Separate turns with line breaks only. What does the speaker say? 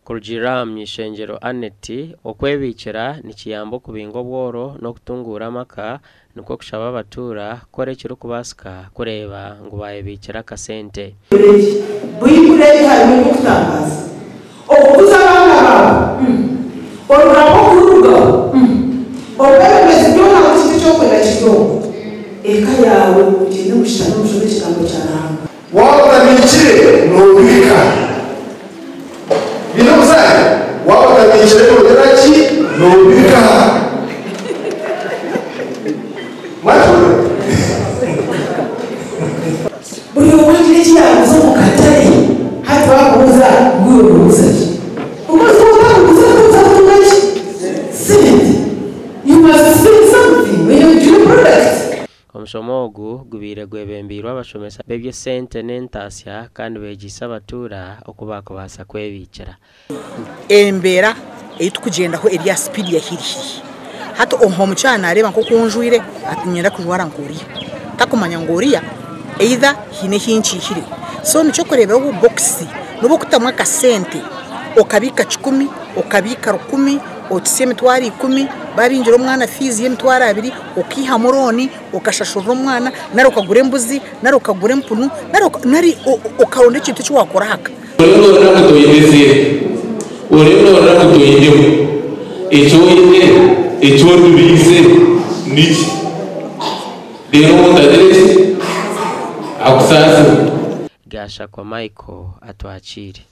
Kurujira mwishengero Aneti okwebikira nikiyambo kubingo bworo no kutungura amaka nuko kushaba abatura korekera kubasika kureba ngo bayebikira kasente
buyikureje harimo kutangaza okuza abana bawe orurabo kuruga obebeze byona kiti cyo kwenda kidogo eka yawe ugende mushana mushore kigambo cyaranga
wabatabikire nubika bino musaye wabatabikire n'ugeraki nubika maturo
buri wangire cyazo mukatare hati wabuza guruza umaze kubuza kutungachi simenti you must say something when you do product
omushomogu gubire gwebembirwa abashomesa bebye sente n'entasya kandi begisa abatura okubako basa kwebikira
embera eyitukugenda ho Elias speed ya hirihi hato ohomu cyana areba nko kunjwire atinyenda kujwara ngoriya takumanya ngoriya either hine hinchihire so nico kureba ho boxi nubo kutamwa ka sente okabika 10 okabika 10 otise mitwari 10 babinjira umwana fizi y'emitwara 2 okiha muroni okashashura umwana naruka gure mbuzi naruka gure mpunu nari okaronde kintu cyo wakora haka
urero nakutoyineze urero nakutoyindeho icyo dubize niki rero mutaderese akusasa
gasha kwa Michael atwakire